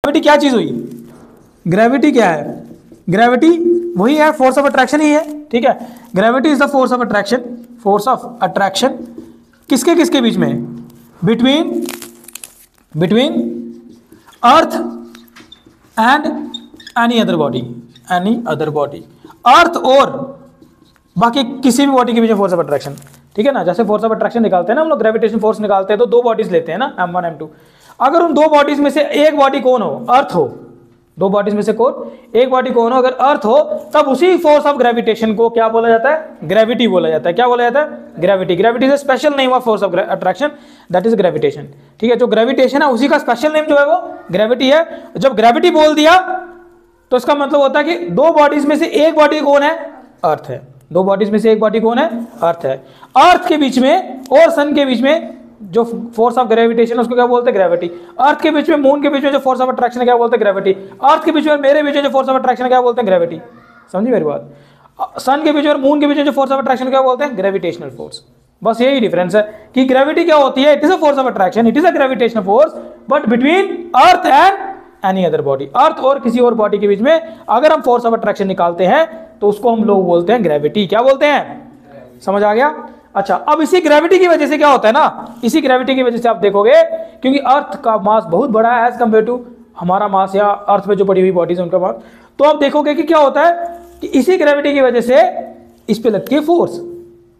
Gravity क्या चीज हुई? ग्रेविटी क्या है? ग्रेविटी वही है, फोर्स ऑफ अट्रैक्शन ही है, ठीक है। Gravity is the force of attraction, force of attraction किसके किसके बीच में? Between earth and any other body, any other body, earth और बाकी किसी भी बॉडी के बीच में फोर्स ऑफ अट्रैक्शन, ठीक है ना। जैसे फोर्स ऑफ अट्रैक्शन निकालते हैं ना हम लोग, ग्रेविटेशन फोर्स निकालते हैं तो दो बॉडीज लेते हैं ना, m1 m2। अगर उन दो बॉडीज में से एक बॉडी कौन हो? अर्थ हो। दो बॉडीज में से कौन? एक बॉडी कौन हो? अगर अर्थ हो, तब उसी फोर्स ऑफ ग्रेविटेशन को क्या बोला जाता है? ग्रेविटी बोला जाता है। क्या बोला जाता है? Gravity. Gravity is special name of force of attraction, that is gravitation, ठीक है। जो ग्रेविटेशन है उसी का स्पेशल नेम जो है वो ग्रेविटी है। जब ग्रेविटी बोल दिया तो इसका मतलब होता है कि दो बॉडीज में से एक बॉडी कौन है? अर्थ है। दो बॉडीज में से एक बॉडी कौन है? अर्थ है। अर्थ के बीच में और सन के बीच में जो फोर्स ऑफ ग्रेविटेशन उसको क्या बोलते हैं? ग्रेविटी। अर्थ के बीच में, मून के बीच में जो फोर्स ऑफ अट्रैक्शन है क्या बोलते हैं? ग्रेविटी। अर्थ के बीच में मेरे बीच में जो फोर्स ऑफ अट्रैक्शन है क्या बोलते हैं? ग्रेविटी। समझी मेरी बात? सन के बीच और मून के बीच में जो फोर्स ऑफ अट्रैक्शन क्या बोलते हैं? Gravitational force. बस यही डिफरेंस है कि ग्रेविटी क्या होती है? It is a force of attraction, it is a gravitational force, but between earth and any other body, earth और किसी और बॉडी के बीच में अगर हम फोर्स ऑफ अट्रैक्शन निकालते हैं तो उसको हम लोग बोलते हैं ग्रेविटी। क्या बोलते हैं? समझ आ गया? अच्छा, अब इसी ग्रेविटी की वजह से क्या होता है ना, इसी ग्रेविटी की वजह से आप देखोगे क्योंकि अर्थ का मास बहुत बड़ा है एज कंपेयर टू हमारा मास या अर्थ पे जो पड़ी हुई बॉडीज है उनका मास, तो आप देखोगे कि क्या होता है कि इसी ग्रेविटी की वजह से इस पे लगती है फोर्स,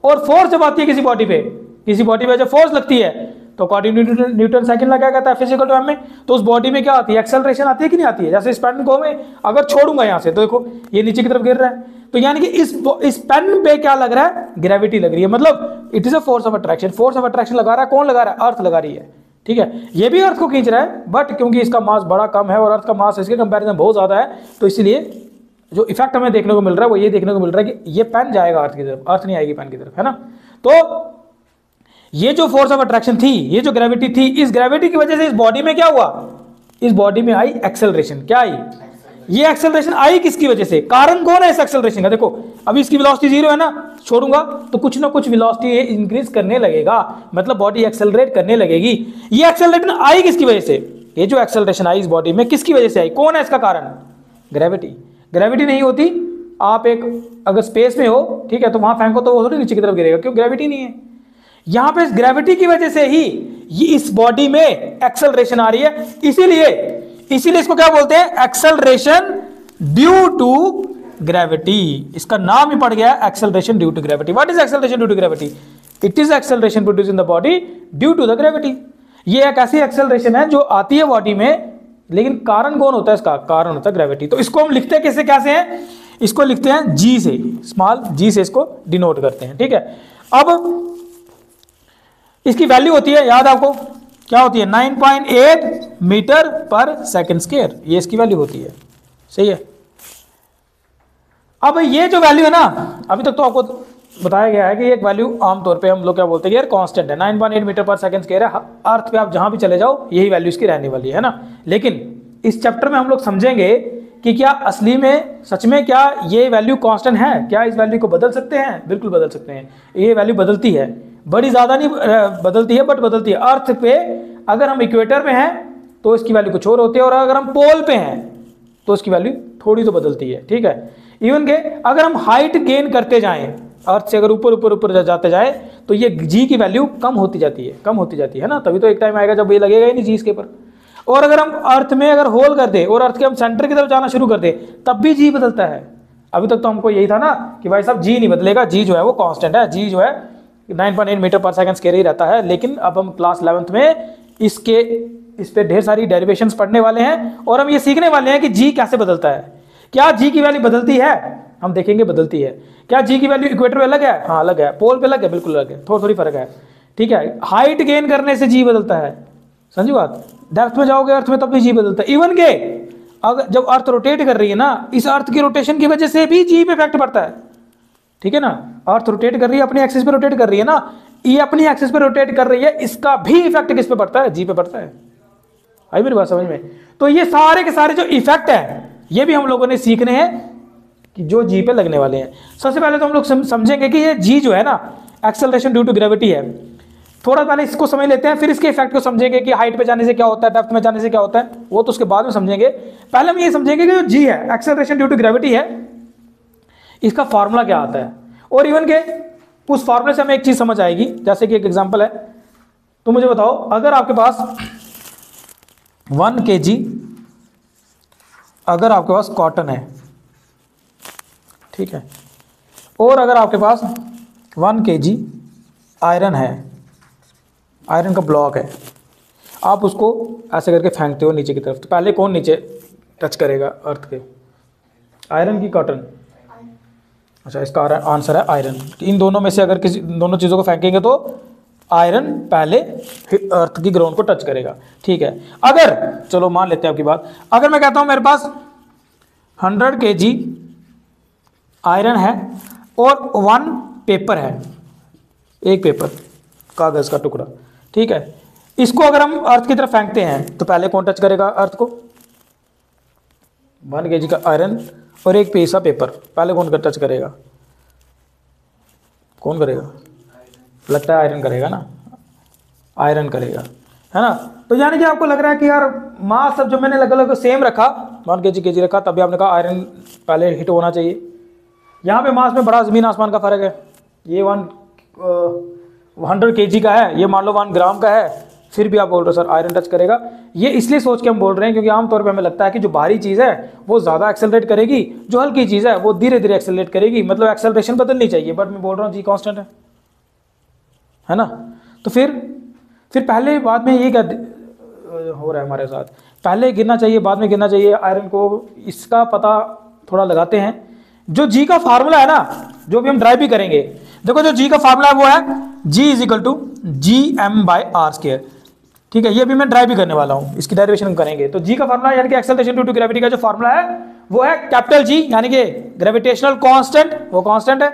और फोर्स जब आती है किसी बॉडी पे जब फोर्स लगती है तो अकॉर्डिंग टू न्यूटन सेकंड लगा कहता है फिजिकल टर्म में, तो उस बॉडी में क्या आती है? एक्सेलरेशन आती है कि नहीं आती है? जैसे इस पेन को मैं अगर छोड़ूंगा यहां से तो देखो ये नीचे की तरफ गिर रहा है, तो यानी कि इस पेन पे क्या लग रहा है? ग्रेविटी लग रही है। मतलब it is a force of attraction. Force of attraction लगा रहा है कौन? लगा रहा है अर्थ लगा रही है, ठीक है। ये भी अर्थ को खींच रहा है, बट क्योंकि इसका मास बड़ा कम है और अर्थ का मास इसके कंपेरिजन बहुत ज्यादा है, तो इसलिए जो इफेक्ट हमें देखने को मिल रहा है वो ये देखने को मिल रहा है कि ये पेन जाएगा अर्थ की तरफ, अर्थ नहीं आएगी पेन की तरफ, है ना। तो ये जो फोर्स ऑफ अट्रैक्शन थी, ये जो ग्रेविटी थी, इस ग्रेविटी की वजह से इस बॉडी में क्या हुआ? इस बॉडी में आई एक्सेलरेशन। क्या आई? ये एक्सेलरेशन आई किसकी वजह से? कारण कौन है इस एक्सेलरेशन का? देखो अभी इसकी वेलोसिटी 0 है ना, छोड़ूंगा तो कुछ ना कुछ वेलोसिटी इंक्रीज करने लगेगा, मतलब बॉडी एक्सेलरेट करने लगेगी। ये एक्सेलरेशन आई किसकी वजह से? ये जो एक्सेलरेशन आई इस बॉडी में किसकी वजह से आई? कौन है इसका कारण? ग्रेविटी। ग्रेविटी नहीं होती, आप एक अगर स्पेस में हो, ठीक है, तो वहां फेंको तो वो थोड़ी नीचे की तरफ गिरेगा, क्यों? ग्रेविटी नहीं है। यहां पे इस ग्रेविटी की वजह से ही ये इस बॉडी में एक्सेलरेशन आ रही है, इसीलिए इसको क्या बोलते हैं? Acceleration due to gravity. इसका नाम ही पड़ गया acceleration due to gravity. What is acceleration due to gravity? It is acceleration produce in the body due to the gravity. ये एक ऐसी एक्सेलरेशन है जो आती है बॉडी में, लेकिन कारण कौन होता है इसका? कारण होता है ग्रेविटी। तो इसको हम लिखते हैं कैसे हैं? इसको लिखते हैं जी से, स्मॉल जी से इसको डिनोट करते हैं, ठीक है। अब इसकी वैल्यू होती है, याद आपको क्या होती है? 9.8 मीटर पर सेकंड स्क्वायर, ये इसकी वैल्यू होती है, सही है। अब ये जो वैल्यू है ना, अभी तक तो आपको बताया गया है कि एक वैल्यू आमतौर पे हम लोग क्या बोलते हैं यार कांस्टेंट है, 9.8 मीटर पर सेकंड स्क्वायर है। अर्थ पे आप जहां भी चले जाओ यही वैल्यू इसकी रहने वाली है ना। लेकिन इस चैप्टर में हम लोग समझेंगे कि क्या असली में सच में क्या ये वैल्यू कांस्टेंट है? क्या इस वैल्यू को बदल सकते हैं? बिल्कुल बदल सकते हैं। ये वैल्यू बदलती है, बड़ी ज्यादा नहीं बदलती है, बट बदलती है। अर्थ पे अगर हम इक्वेटर पे हैं तो इसकी वैल्यू कुछ और होती है, और अगर हम पोल पे हैं तो इसकी वैल्यू थोड़ी तो बदलती है, ठीक है। इवन के अगर हम हाइट गेन करते जाएं, अर्थ से अगर ऊपर जाते जाए तो ये जी की वैल्यू कम होती जाती है ना। तभी तो एक टाइम आएगा जब ये लगेगा ही नहीं जी इसके ऊपर। और अगर हम अर्थ में अगर होल कर दे और अर्थ के हम सेंटर की तरफ जाना शुरू कर दे तब भी जी बदलता है। अभी तक तो हमको यही था ना कि भाई साहब जी नहीं बदलेगा, जी जो है वो कांस्टेंट है, जी जो है 9.8 मीटर पर सेकंड स्क्वायर ही रहता है। लेकिन अब हम क्लास 11th में इस पे ढेर सारी डेरिवेशंस पढ़ने वाले हैं और हम ये सीखने वाले हैं कि जी कैसे बदलता है। क्या जी की वैल्यू बदलती है? हम देखेंगे बदलती है। क्या जी की वैल्यू इक्वेटर पे अलग है? हाँ अलग है। पोल पे अलग है? बिल्कुल अलग है, थोड़ी फर्क है, ठीक है। हाइट गेन करने से जी बदलता है, समझी बात। डेप्थ में जाओगे अर्थ में तब भी जी बदलता है। इवन के अगर जब अर्थ रोटेट कर रही है ना, इस अर्थ की रोटेशन की वजह से भी जी पे इफेक्ट पड़ता है, ठीक है ना। अर्थ रोटेट कर रही है, अपनी एक्सिस पे रोटेट कर रही है ना, ये अपनी एक्सिस पे रोटेट कर रही है, इसका भी इफेक्ट किस पे पड़ता है? जी पे पड़ता है। आई मेरी बात समझ में? तो ये सारे के सारे जो इफेक्ट है ये भी हम लोगों ने सीखने हैं कि जो जी पे लगने वाले हैं। सबसे पहले तो हम लोग समझेंगे कि ये जी जो है ना एक्सेलरेशन ड्यू टू ग्रेविटी है, थोड़ा पहले इसको समझ लेते हैं, फिर इसके इफेक्ट को समझेंगे कि हाइट पे जाने से क्या होता है, डेप्थ में जाने से क्या होता है, वो तो उसके बाद में समझेंगे। पहले हम ये समझेंगे कि जो जी है, एक्सेलरेशन ड्यू टू ग्रेविटी है, इसका फॉर्मूला क्या आता है, और इवन के उस फॉर्मूले से हमें एक चीज समझ आएगी। जैसे कि एक एग्जांपल है, तो मुझे बताओ, अगर आपके पास 1 kg अगर आपके पास कॉटन है, ठीक है, और अगर आपके पास 1 kg आयरन है, आयरन का ब्लॉक है, आप उसको ऐसे करके फेंकते हो नीचे की तरफ, तो पहले कौन नीचे टच करेगा अर्थ के? आयरन की कॉटन? अच्छा, इसका आंसर है आयरन। इन दोनों में से अगर किसी दोनों चीज़ों को फेंकेंगे तो आयरन पहले अर्थ की ग्राउंड को टच करेगा, ठीक है। अगर चलो मान लेते हैं आपकी बात, अगर मैं कहता हूं मेरे पास 100 kg आयरन है और 1 पेपर है, एक पेपर, कागज का टुकड़ा, ठीक है, इसको अगर हम अर्थ की तरफ फेंकते हैं तो पहले कौन टच करेगा अर्थ को? 1 kg का आयरन और एक पैसा पेपर, पहले कौन टच करेगा? कौन करेगा? लगता है आयरन करेगा ना, आयरन करेगा, है ना। तो यानी कि आपको लग रहा है कि यार मास सब जो मैंने अलग अलग सेम रखा, 1 kg रखा, तभी आपने कहा आयरन पहले हिट होना चाहिए। यहाँ पे मास में बड़ा जमीन आसमान का फर्क है। ये 100 kg का है, ये मान लो 1 ग्राम का है, फिर भी आप बोल रहे हो सर आयरन टच करेगा। ये इसलिए सोच के हम बोल रहे हैं क्योंकि आमतौर पे हमें लगता है कि जो भारी चीज़ है वो ज़्यादा एक्सेलरेट करेगी, जो हल्की चीज़ है वो धीरे धीरे एक्सेलरेट करेगी, मतलब एक्सेलरेशन बदलनी चाहिए, बट मैं बोल रहा हूँ जी कांस्टेंट है ना। तो फिर पहले बाद में ये क्या हो रहा है हमारे साथ, पहले गिरना चाहिए बाद में गिरना चाहिए आयरन को, इसका पता थोड़ा लगाते हैं। जो जी का फार्मूला है ना, जो भी हम ड्राइव भी करेंगे, देखो जो जी का फार्मूला है वो है g is equal to GM/r², ठीक है। ये भी मैं ड्राइव भी करने वाला हूं, इसकी डेरिवेशन हम करेंगे। तो जी का फार्मूला यानी कि एक्सेलरेशन ड्यू टू ग्रेविटी का जो फार्मूला है वो है कैपिटल जी, यानी कि ग्रेविटेशनल कांस्टेंट, वो कांस्टेंट है।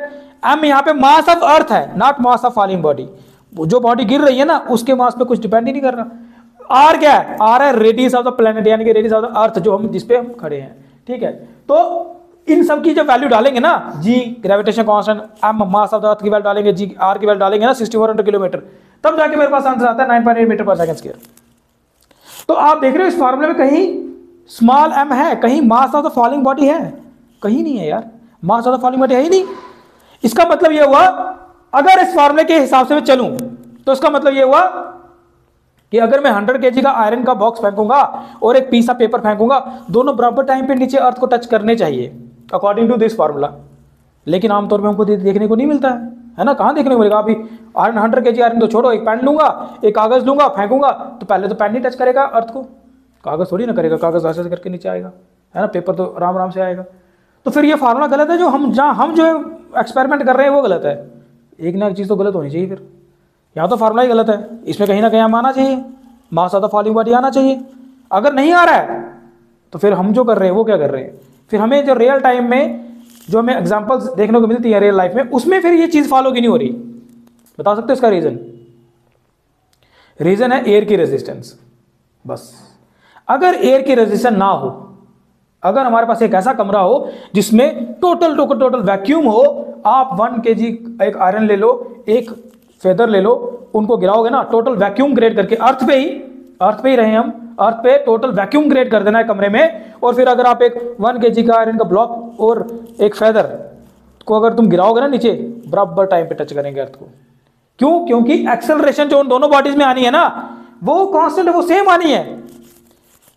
एम यहाँ पे मास ऑफ अर्थ है, not mass of falling body. जो बॉडी गिर रही है ना उसके मास पे कुछ डिपेंड ही नहीं कर रहा। आर क्या है? आर है रेडियस ऑफ द प्लेनेट, यानी कि रेडियस ऑफ द अर्थ, जो हम जिसपे हम खड़े हैं, ठीक है। तो इन सब की जब वैल्यू डालेंगे ना, G gravitation constant, M mass of the earth की वैल्यू डालेंगे, जी आर की वैल्यू डालेंगे ना 6400 किलोमीटर, तब जाके मेरे पास आंसर आता है 9.8 मीटर पर सेकंड स्क्वायर। तो आप देख रहे हो इस फार्मूले में कहीं स्मॉल एम है, कहीं मास ऑफ द फॉलिंग बॉडी है, कहीं नहीं है यार, मास ऑफ द फॉलिंग बॉडी है ही नहीं। इसका मतलब यह हुआ, अगर इस फार्मूले के हिसाब से मैं चलूं तो इसका मतलब यह हुआ कि अगर मैं 100 kg का आयरन का बॉक्स फेंकूंगा और एक पीस ऑफ पेपर फेंकूंगा, दोनों बराबर टाइम पे नीचे अर्थ को टच करने चाहिए अकॉर्डिंग टू दिस फार्मूला। लेकिन आमतौर पे हमको देखने को नहीं मिलता है ना। कहाँ देखने को मिलेगा? अभी आयरन 100 kg आयरन तो छोड़ो, एक पेन लूंगा, एक कागज लूंगा, फेंकूंगा, तो पहले तो पेन नहीं टच करेगा अर्थ को, कागज थोड़ी ना करेगा, कागज ऐसे करके नीचे आएगा, है ना, पेपर तो आराम आराम से आएगा। तो फिर ये फार्मूला गलत है, जो हम जहाँ हम जो एक्सपेरिमेंट कर रहे हैं वो गलत है। एक ना एक चीज़ तो गलत होनी चाहिए, फिर यहाँ तो फार्मूला ही गलत है, इसमें कहीं ना कहीं हम आना चाहिए, मास ऑफ द फॉलिंग बॉडी आना चाहिए। अगर नहीं आ रहा है तो फिर हम जो कर रहे हैं वो क्या कर रहे हैं, फिर हमें जो रियल टाइम में जो हमें एग्जांपल्स देखने को मिलती है रियल लाइफ में, उसमें फिर ये चीज़ फॉलो की नहीं हो रही। बता सकते हो इसका रीज़न? रीज़न है एयर की रेजिस्टेंस। बस अगर एयर की रेजिस्टेंस ना हो, अगर हमारे पास एक ऐसा कमरा हो जिसमें टोटल वैक्यूम हो, आप 1 kg एक आयरन ले लो, एक फेदर ले लो, उनको गिराओगे ना, टोटल वैक्यूम क्रिएट करके, अर्थ पे ही रहे हम, अर्थ पे टोटल वैक्यूम क्रिएट कर देना है कमरे में। और फिर अगर आप एक 1 kg का आयरन का ब्लॉक और एक फेदर को अगर तुम गिराओगे ना नीचे, बराबर टाइम पे टच करेंगे अर्थ को। क्यों? क्योंकि एक्सेलरेशन जो उन दोनों बॉडीज में आनी है ना, वो कांस्टेंट है, वो सेम आनी है,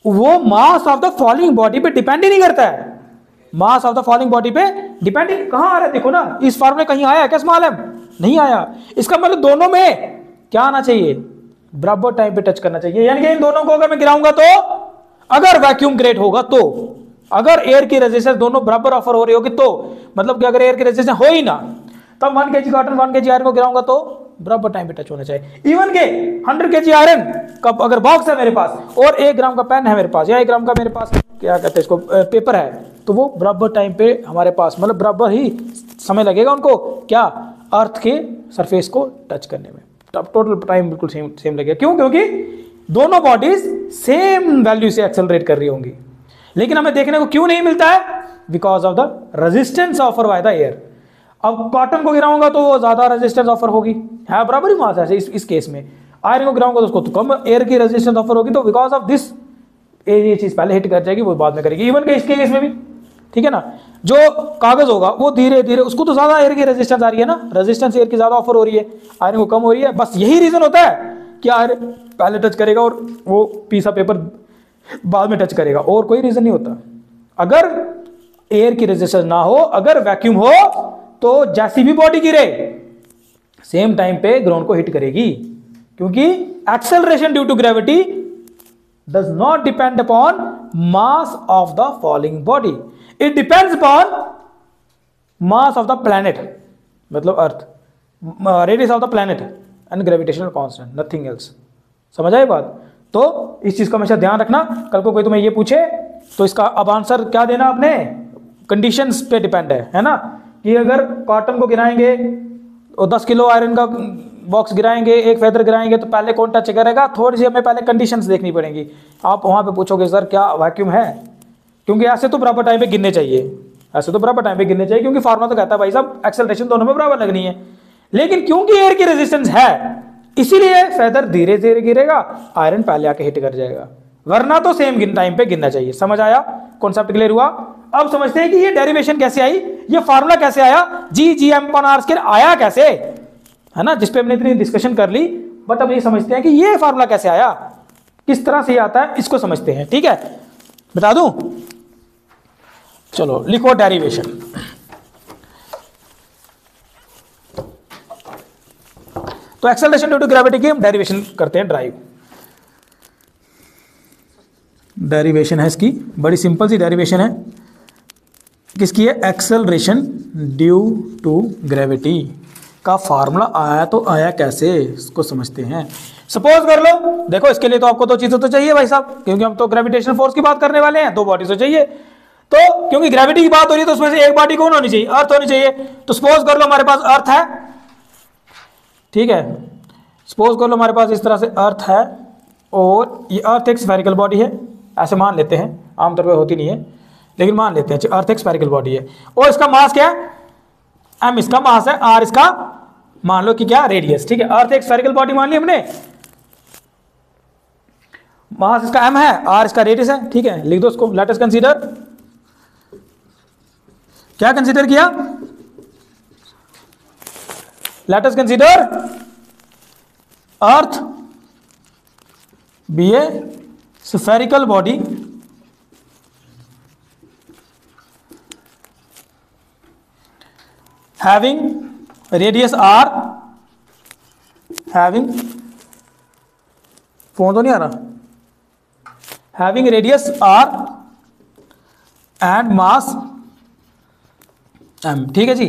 वो मास ऑफ द फॉलिंग बॉडी पे डिपेंड ही नहीं करता है। Mass of the falling body पे डिपेंड कहां आ रहा है? देखो ना, इस फार्मूले कहीं आया है क्या स्मॉल एम? नहीं आया। इसका मतलब दोनों में क्या आना चाहिए? बराबर टाइम पे टच करना चाहिए। यानी कि इन दोनों को अगर मैं गिराऊंगा तो, अगर वैक्यूम क्रिएट होगा तो, अगर एयर की रेजिस्टेंस दोनों बराबर ऑफर हो रही होगी तो, मतलब कि अगर एयर की रेजिस्टेंस हो ही ना, तब 1 kg कॉटन 1 kg आयरन को गिराऊंगा तो बराबर टाइम पे टच होना चाहिए। इवन के 100 kg आयरन का अगर बॉक्स है मेरे पास और 1 ग्राम का पेन है मेरे पास, या 1 ग्राम का मेरे पास क्या कहते हैं इसको पेपर है, तो वो बराबर टाइम पे हमारे पास, मतलब बराबर ही समय लगेगा उनको क्या, अर्थ के सरफेस को टच करने में। टोटल टाइम बिल्कुल सेम लगेगा। क्यों? क्योंकि दोनों बॉडीज सेम वैल्यू से एक्सेलरेट कर रही होंगी। लेकिन हमें देखने को क्यों नहीं मिलता है? Because of the resistance offer by the air. अब कॉटन को गिराऊंगा तो वो ज्यादा रेजिस्टेंस ऑफर होगी, है बराबर ही मास है इस केस में। आयरन को गिराऊंगा तो उसको तो कम एयर की रेजिस्टेंस ऑफर होगी, तो बिकॉज ऑफ दिस ये चीज पहले हिट कर जाएगी, वो बाद में करेगी। इवन के इसके केस में भी ठीक है ना, जो कागज होगा वो धीरे धीरे उसको तो ज्यादा एयर की रेजिस्टेंस आ रही है ना, रेजिस्टेंस एयर की ज्यादा ऑफर हो रही है, आयरन को कम हो रही है। बस यही रीजन होता है कि आयरन पहले टच करेगा और वो पीस ऑफ पेपर बाद में टच करेगा, और कोई रीजन नहीं होता। अगर एयर की रेजिस्टेंस ना हो, अगर वैक्यूम हो, तो जैसी भी बॉडी गिरे सेम टाइम पे ग्राउंड को हिट करेगी, क्योंकि acceleration due to gravity does not depend upon mass of the falling body, it depends upon mass of the planet, मतलब earth, radius of the planet and gravitational constant, nothing else. समझ आई बात? तो इस चीज का हमेशा ध्यान रखना, कल को कोई तुम्हें ये पूछे तो इसका अब आंसर क्या देना, आपने कंडीशंस पे डिपेंड है ना, कि अगर कॉटन को गिराएंगे और 10 किलो आयरन का बॉक्स गिराएंगे, एक फेदर गिराएंगे, तो पहले कौन टच करेगा, थोड़ी सी हमें पहले कंडीशंस देखनी पड़ेंगी। आप वहां पे पूछोगे सर क्या वैक्यूम है, क्योंकि ऐसे तो बराबर टाइम पे गिरने चाहिए, ऐसे तो बराबर टाइम पे गिरने चाहिए, क्योंकि फार्मूला तो कहता है भाई साहब एक्सेलरेशन दोनों में बराबर लगनी है। लेकिन क्योंकि एयर की रेजिस्टेंस है इसीलिए फेदर धीरे धीरे गिरेगा, आयरन पहले आके हिट कर जाएगा, वरना तो सेम टाइम पे गिरना चाहिए। समझ आया? कॉन्सेप्ट क्लियर हुआ? अब समझते हैं कि ये डेरिवेशन कैसे आई, ये फार्मूला कैसे आया, G(m)(r)² आया कैसे, है ना, जिसपे हमने इतनी डिस्कशन कर ली। बट अब ये समझते हैं कि ये फार्मूला कैसे आया, किस तरह से आता है, इसको समझते हैं। ठीक है, बता दूं? चलो लिखो डेरिवेशन। तो एक्सेलरेशन ड्यू टू ग्रेविटी की हम डेरिवेशन करते हैं, ड्राइव डेरिवेशन है इसकी, बड़ी सिंपल सी डेरिवेशन है। किसकी है? एक्सेलरेशन ड्यू टू ग्रेविटी का फार्मूला आया, तो आया कैसे, इसको समझते हैं। सपोज कर लो, देखो इसके लिए तो आपको दो चीजें तो चाहिए भाई साहब, क्योंकि हम तो ग्रेविटेशनल फोर्स की बात करने वाले हैं, दो बॉडी तो चाहिए। तो क्योंकि ग्रेविटी की बात हो रही है तो उसमें से एक बॉडी कौन होनी चाहिए? अर्थ होनी चाहिए। तो सपोज कर लो हमारे पास अर्थ है, ठीक है, सपोज कर लो हमारे पास इस तरह से अर्थ है, और ये अर्थ एक स्फेरिकल बॉडी है, ऐसे मान लेते हैं, आमतौर पर होती नहीं है लेकिन मान लेते हैं, अर्थ एक स्फेरिकल बॉडी है, और इसका मास क्या है? m इसका मास है, r इसका मान लो कि क्या? रेडियस। ठीक है, अर्थ एक स्फेरिकल बॉडी मान ली हमने, मास इसका m है, r इसका रेडियस है। ठीक है, लिख दो उसको। लेट अस कंसीडर, क्या कंसीडर किया? लेट अस कंसीडर अर्थ बी ए spherical body having radius r, having, phone तो नहीं आ रहा, having radius r and mass m। ठीक है जी,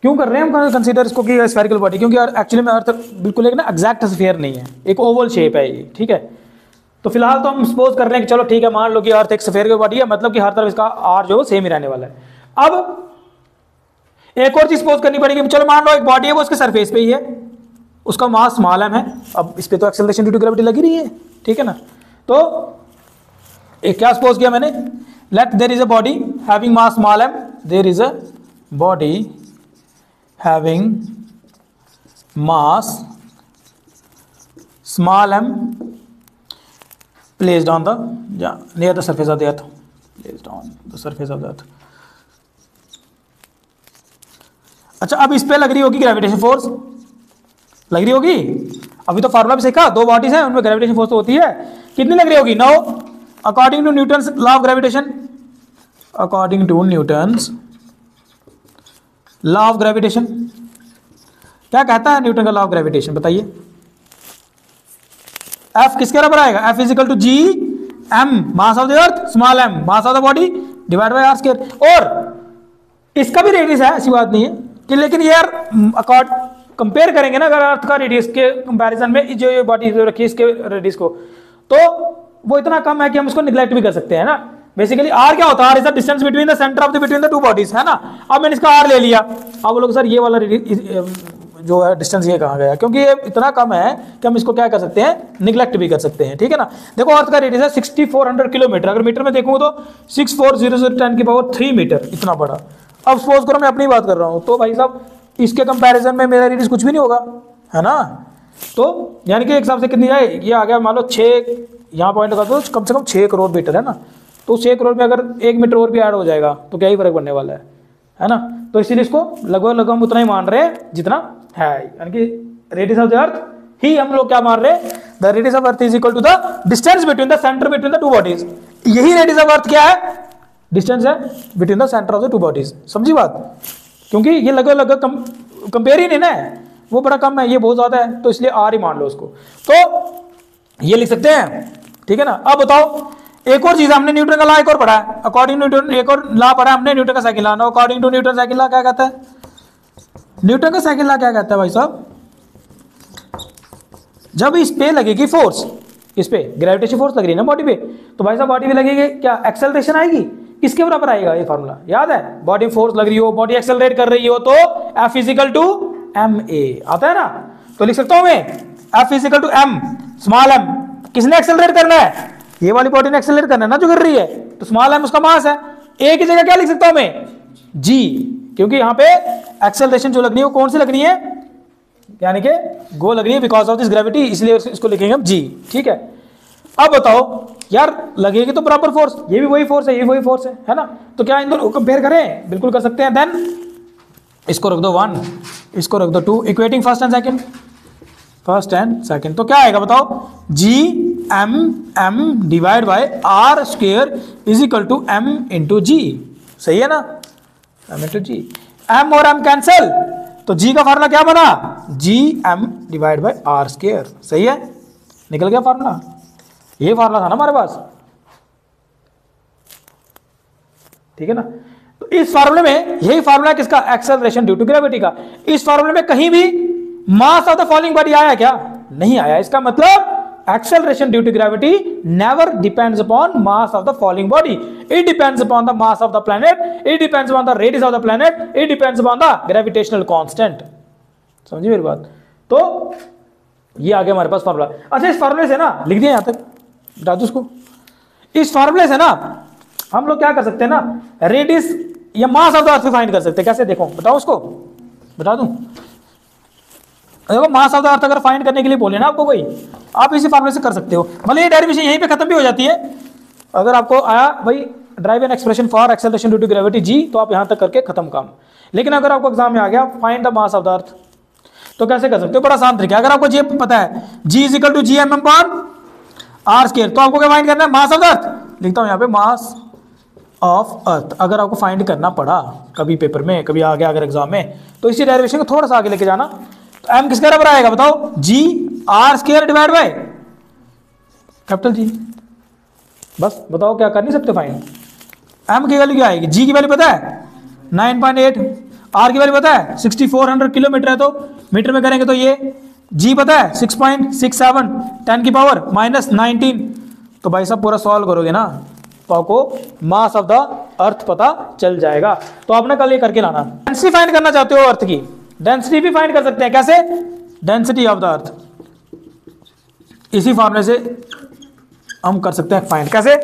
क्यों कर रहे हैं हम कंसीडर इसको कि स्फेरिकल बॉडी? क्योंकि एक्चुअली में अर्थ बिल्कुल एक ना एग्जैक्ट स्फीयर नहीं है, एक ओवल शेप है ये। ठीक है, तो फिलहाल तो हम सपोज कर रहे हैं कि चलो ठीक है, मान लो कि अर्थ एक स्फेरिकल बॉडी है, मतलब कि हर तरफ इसका आर जो सेम ही रहने वाला है। अब एक और चीज सपोज करनी पड़ेगी, चलो मान लो एक बॉडी है वो उसके सरफेस पे ही है, उसका मास स्मॉल m है, अब इस पे तो एक्सेलरेशन ड्यू टू ग्रेविटी लगी रही है। ठीक है ना, तो एक क्या सपोज किया मैंने, let there is a body having mass small m, there is a body having mass small m placed on the near the surface of the earth, placed on the surface of the earth। अच्छा, अब इस पे लग रही होगी gravitation force, लग रही होगी। अभी तो फार्मूला भी सीखा, दो बॉडीज हैं उनमें ग्रेविटेशन फोर्स तो होती है, कितनी लग रही होगी? 9 according to Newton's law of gravitation, according to Newton's law of gravitation. क्या कहता है न्यूटन का लॉ ऑफ ग्रेविटेशन, बताइए? F किसके बराबर आएगा? F equal to G M mass of the earth, small m mass of the body, divide by r square. और इसका भी रेडियस है, ऐसी बात नहीं है कि, लेकिन ये यार अकॉर्ड कंपेयर करेंगे ना अगर अर्थ का रेडियस के कंपैरिजन में जो ये बॉडी रखी है इसके रेडियस को, तो वो इतना कम है कि हम उसको निगलेक्ट भी कर सकते हैं ना। बेसिकली r क्या होता है? r is the distance between the centre of the between the two bodies, है ना। अब मैंने इसका r ले लिया, अब वो लोग सर ये वाला जो है डिस्टेंस ये कहाँ गया? क्योंकि ये इतना कम है कि हम इसको क्या कर सकते हैं? निगलेक्ट भी कर सकते हैं। ठीक है ना, देखो अर्थ का रेडियस है 6400 किलोमीटर, अगर मीटर में देखूँ तो 64010 की पावर 3 मीटर, इतना बड़ा। अब सपोज करो मैं अपनी बात कर रहा हूँ, तो भाई साहब इसके कंपैरिजन में मेरा रेडियस कुछ भी नहीं होगा, है ना। तो यानी कि एक हिसाब से कितनी जाए, ये आ गया मान लो 6, यहाँ पॉइंट लगा दो, कम से कम 6 करोड़ मीटर है ना। तो 6 करोड़ में अगर 1 मीटर और भी ऐड हो जाएगा तो क्या ही फर्क पड़ने वाला है ना। तो इसीलिए इसको लगभग हम उतना ही मान रहे हैं जितना है, यानी कि रेडियस ऑफ द अर्थ ही हम लोग क्या मान रहे हैं, the radius of earth is equal to the distance between the centre between the two bodies. यही रेडियस ऑफ अर्थ क्या है, डिस्टेंस है between the centre of the two bodies. समझी बात, क्योंकि ये लगभग कंपेयर ही नहीं ना है, वो बड़ा कम है, ये बहुत ज्यादा है, तो इसलिए आर ही मान लो उसको। तो ये लिख सकते हैं, ठीक है ना। अब बताओ एक और चीज, हमने न्यूटन का लॉ एक और पढ़ा है, अकॉर्डिंग टू न्यूटन, एक और लॉ पढ़ा है हमने न्यूटन का second law. According to Newton second law क्या कहता है, न्यूटन का सेकंड लॉ क्या कहता है भाई साहब, जब इस पे लगेगी फोर्स, इस पे ग्रेविटेशन फोर्स लग रही है ना बॉडी पे, तो भाई साहब बॉडी पे लगेगी क्या, एक्सेलरेशन आएगी, किसके बराबर आएगा, ये फार्मूला याद है, बॉडी फोर्स लग रही हो, बॉडी एक्सेलरेट कर रही हो, तो F equal to M A आता है ना। तो लिख सकता हूं मैं F equal to M, small M किसने एक्सेलरेट करना है, ये वाली बॉडी ने एक्सेलरेट करना है ना जो कर रही है, तो स्मॉल एम उसका मास है। ए की जगह क्या लिख सकता हूं मैं, जी, क्योंकि यहां पे एक्सेलरेशन जो लगनी है वो कौन सी लगनी है, यानी कि गो लगनी है बिकॉज ऑफ दिस ग्रेविटी, इसलिए इसको लिखेंगे हम जी, ठीक है। अब बताओ यार लगेगी तो बराबर फोर्स, ये भी वही फोर्स है, ये वही फोर्स है ना। तो क्या इन दोनों कंपेयर करें, बिल्कुल कर सकते हैं। देन इसको रख दो 1, इसको रख दो 2, equating first and second, first and second, तो क्या आएगा बताओ, G M M divide by R square is equal to M into G, सही है ना, एम इंटू जी, एम और एम कैंसिल, तो जी का फार्मूला क्या बना, G M divide by R square, सही है, निकल गया फार्मूला, ये फार्मूला था ना हमारे पास, ठीक है ना। तो इस फार्मूले में यही फार्मूला किसका, एक्सेलरेशन ड्यू टू ग्रेविटी का। इस फार्मूले में कहीं भी मास ऑफ द फॉलिंग बॉडी आया क्या, नहीं आया, इसका मतलब acceleration due to gravity never depends upon mass of the falling body, it depends upon the mass of the planet, it depends upon the radius of the planet, it depends upon the gravitational constant। समझिए मेरी बात। तो ये आ गया हमारे पास formula. अच्छा इस फार्मूले से ना लिख दिया यहां तक, बता दो उसको, इस फार्मूले से ना हम लोग क्या कर सकते हैं ना, रेडियस या मास ऑफ द अर्थ फाइंड कर सकते हैं। कैसे देखो बताओ, उसको बता दूं, देखो मास ऑफ द अर्थ अगर फाइंड करने के लिए बोले ना आपको कोई, आप इसी फार्मूले से कर सकते हो, मतलब ये डेरिवेशन यहीं पे खत्म भी हो जाती है। अगर आपको आया भाई derive an expression for acceleration due to gravity G, तो आप यहां तक करके खत्म काम। लेकिन अगर आपको एग्जाम में आ गया find the mass of the अर्थ, तो कैसे कर सकते हो, बड़ा आसान तरीका। अगर आपको जी पता है, g is equal to G M M upon R square, तो आपको क्या फाइंड करना है, मास ऑफ द अर्थ। लिखता हूं यहां पे मास ऑफ अर्थ। अगर आपको फाइंड करना पड़ा कभी पेपर में, कभी आ गया अगर एग्जाम में, तो इसी डेरिवेशन को थोड़ा सा आगे लेके जाना। तो एम किसके बराबर आएगा बताओ, G R square divide by capital G. बस बताओ क्या कर नहीं सकते फाइंड। एम की वैल्यू क्या आएगी, जी की वैल्यू पता है 9.8, आर की वैल्यू पता है 6400 किलोमीटर है, तो मीटर में करेंगे तो ये जी पता है 6.67 10 की पावर -19। तो भाई साहब पूरा सॉल्व करोगे ना तो आपको मास ऑफ द अर्थ पता चल जाएगा। तो आपने कल ये करके लाना। डेंसिटी फाइंड करना चाहते हो अर्थ की, डेंसिटी भी फाइंड कर सकते हैं। कैसे, डेंसिटी ऑफ द अर्थ इसी फॉर्मूले से हम कर सकते हैं फाइंड। कैसे,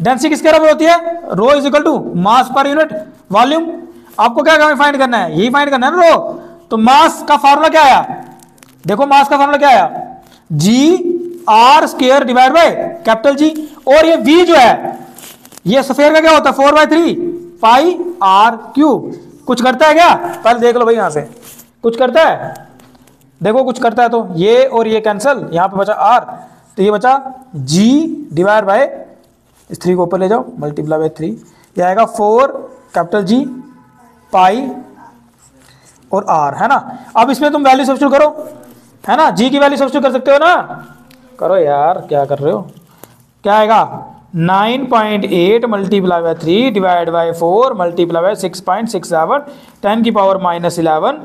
डेंसिटी किसके बराबर होती है, rho is equal to mass per unit volume. आपको क्या फाइंड करना है, यही फाइंड करना है ना रो। तो मास का फॉर्मूला क्या आया, देखो मास का फॉर्मूला क्या आया, G R square divide by capital G. और ये v जो है ये सफेयर का क्या होता है 4/3 पाई आर क्यूब। कुछ करता है क्या, पहले देख लो भाई यहां से कुछ करता है, देखो कुछ करता है। तो ये और ये कैंसिल, यहां पे बचा r, तो ये बचा g डिवाइड बाय इस 3 को ऊपर ले जाओ, मल्टीप्लाई बाय 3, ये आएगा 4 कैपिटल जी पाई और r, है ना। अब इसमें तुम वैल्यू सब्स्टिट्यूट करो, है ना, g की वैल्यू सब्स्टिट्यूट कर सकते हो ना, करो यार क्या कर रहे हो। क्या आएगा 9.8 multiply by 3 divide by 4 multiply by 6.67 10 की पावर -11,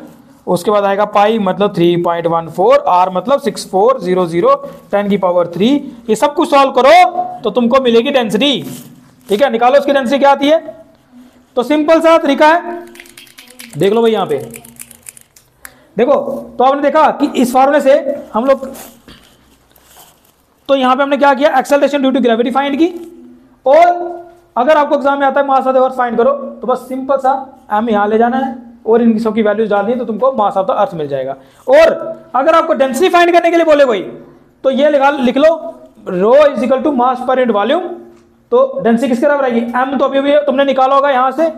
उसके बाद आएगा पाई मतलब 3.14, आर मतलब 6400 10 की पावर 3। ये सब कुछ सॉल्व करो तो तुमको मिलेगी डेंसिटी। ठीक है, निकालो उसकी डेंसिटी क्या आती है। तो सिंपल सा तरीका है, देख लो भाई यहां पे देखो। तो आपने देखा कि इस फॉर्मूले से हम लोग, तो यहां पे हमने क्या किया, acceleration due to gravity find की, और अगर आपको एग्जाम में आता है mass of the earth find करो, तो बस सिंपल सा m यहाँ ले जाना है और इन सब की वैल्यूज डालनी है, तो तुमको मास ऑफ द अर्थ मिल जाएगा। और अगर आपको डेंसिटी फाइंड करने के लिए बोले कोई, तो ये लिख लो rho is equal to mass per unit volume. तो डेंसिटी किसके बराबर आएगी, m तो अभी भी तुमने निकाला होगा यहाँ से,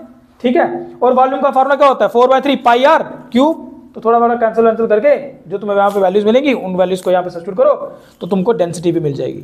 ठीक है। और वॉल्यूम का फॉर्मूला क्या होता है, 4/3 पाई आर क्यूब। तो थोड़ा बड़ा कैंसिल करके जो तुम्हें यहाँ पे वैल्यूज मिलेंगी, उन वैल्यूज को यहाँ पे सब्स्टिट्यूट करो, तो तुमको डेंसिटी भी मिल जाएगी।